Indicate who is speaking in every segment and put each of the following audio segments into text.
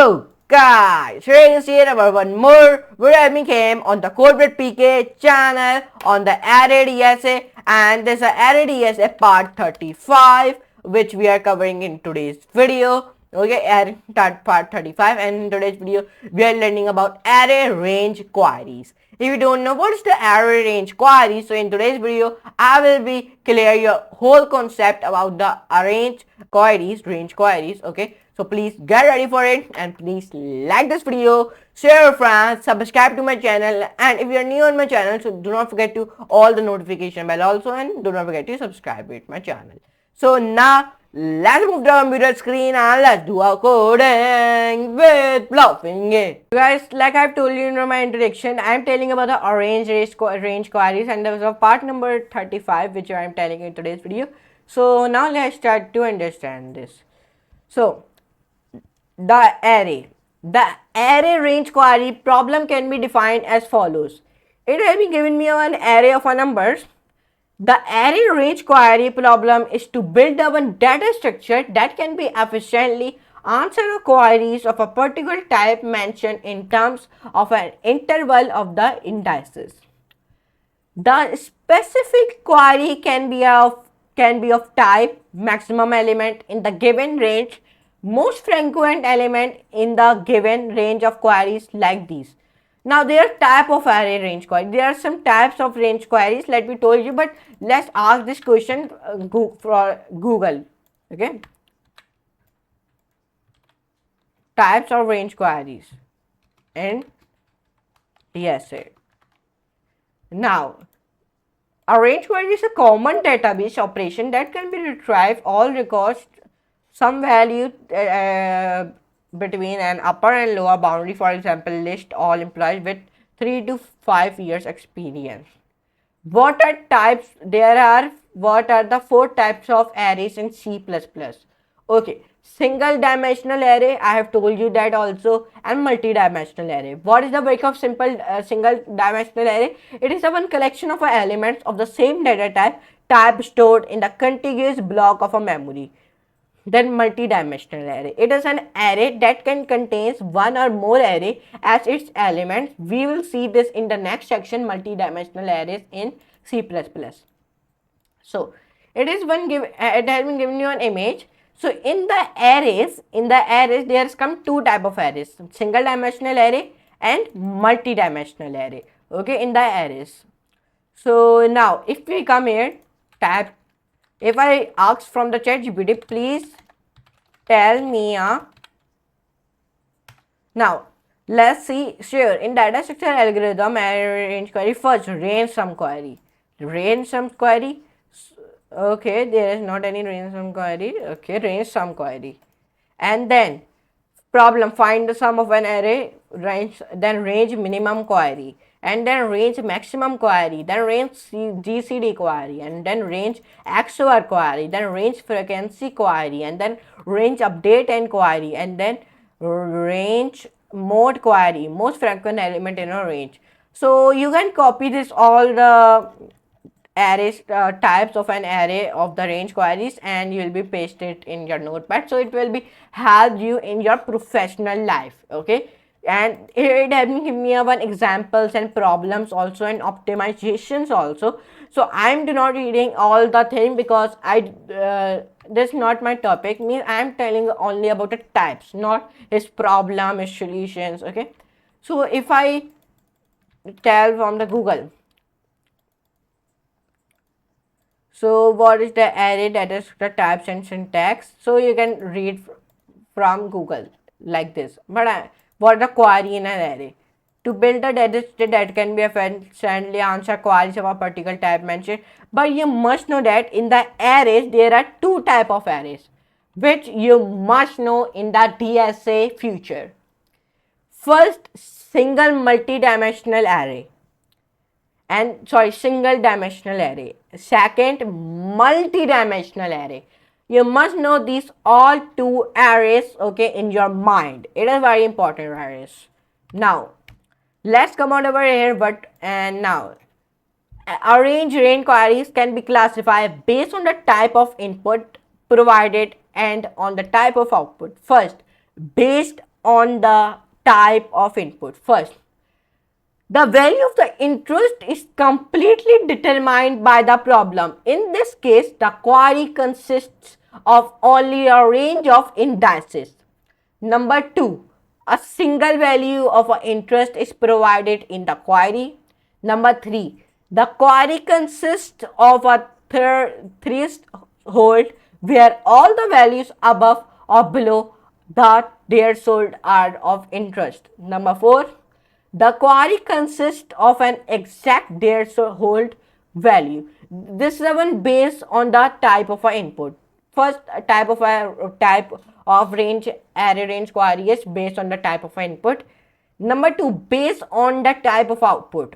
Speaker 1: Hello guys, here's here about one more Verizon came on the Corporate PK channel on the Array DSA, and this is Array DSA part 35 which we are covering in today's video. Okay, Array part 35, and in today's video we are learning about array range queries. If you don't know what is the array range query, so in today's video I will be clear your whole concept about the range queries. Okay, so please get ready for it, and please like this video, share with friends, subscribe to my channel, and if you are new on my channel, so do not forget to all the notification bell also, and do not forget to subscribe with my channel. So now let's move the computer screen and let's do our coding with Bluffing It. Guys, like I've told you in my introduction, I'm telling about the range queries, and there was a part number 35 which I'm telling you in today's video. So now let's start to understand this. So the array range query problem can be defined as follows. It has been given me an array of numbers. The array range query problem is to build up a data structure that can be efficiently answer queries of a particular type mentioned in terms of an interval of the indices. The specific query can be of type maximum element in the given range, most frequent element in the given range of queries like these. Now there are type of array range queries. There are some types of range queries, let me tell you, but let's ask this question for Google. Okay, types of range queries in DSA. Now a range query is a common database operation that can be retrieve all records some value between an upper and lower boundary. For example, list all employees with 3 to 5 years experience. What are types? What are the 4 types of arrays in C++? Okay, single dimensional array, I have told you that also, and multi-dimensional array. What is the break of single dimensional array? It is one collection of elements of the same data type stored in the contiguous block of a memory. Then multi-dimensional array. It is an array that can contains one or more array as its elements. We will see this in the next section, multi-dimensional arrays in C++. So it has been given you an image. So in the arrays there come 2 type of arrays, single dimensional array and multi-dimensional array. Okay, in the arrays. So now if we come here, if I ask from the ChatGPT, please tell me now let's see. Sure, in data structure algorithm array range query, first range sum query. Okay, there is not any range sum query. Okay, range sum query, and then problem, find the sum of an array range, then range minimum query, and then range maximum query, then range GCD query, and then range XOR query, then range frequency query, and then range update and query, and then range mode query, most frequent element in a range. So you can copy this all the arrays types of an array of the range queries, and you will be paste it in your notepad, so it will be help you in your professional life. Okay, and it has given me one examples and problems also, and optimizations also. So I'm not reading all the thing because this is not my topic. Means I'm telling only about the types, not his problem, his solutions. Okay, so if I tell from the Google, so what is the array data structure types and syntax? So you can read from Google like this. But what the query in an array? To build a data structure that can be efficiently answer queries of a particular type mentioned. But you must know that in the arrays there are 2 type of arrays, which you must know in the DSA future. First, single multi-dimensional array. And single dimensional array. Second, multi-dimensional array. You must know these all 2 arrays, okay, in your mind. It is very important arrays. Now let's come on over here. Now range queries can be classified based on the type of input provided and on the type of output. First, based on the type of input. First, the value of the interest is completely determined by the problem. In this case, the query consists of only a range of indices. Number 2, a single value of interest is provided in the query. Number 3, the query consists of a threshold where all the values above or below the threshold are of interest. Number 4, the query consists of an exact threshold value. This is one based on the type of an input. First type of range array range query is based on the type of input. Number 2, based on the type of output.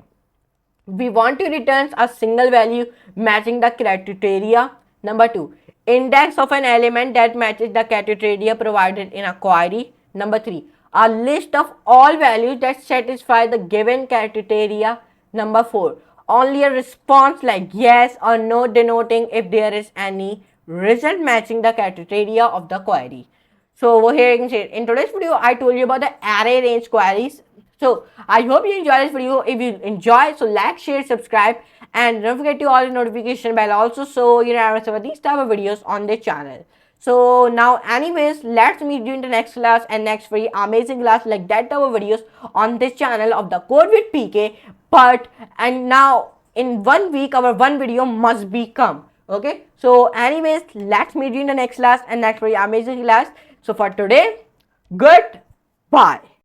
Speaker 1: We want to return a single value matching the criteria. Number 2, index of an element that matches the criteria provided in a query. Number 3, a list of all values that satisfy the given criteria. Number 4, only a response like yes or no denoting if there is any result matching the criteria of the query. So over here you can see in today's video I told you about the array range queries. So I hope you enjoy this video. If you enjoy, so like, share, subscribe, and don't forget to all the notification bell also, so you never miss these type of videos on the channel. So now anyways, let's meet you in the next class and next very amazing class like that type of videos on this channel of the Code with PK. But and now in 1 week our one video must be come. Okay, so anyways, let's meet you in the next class and next very amazing class. So for today, goodbye.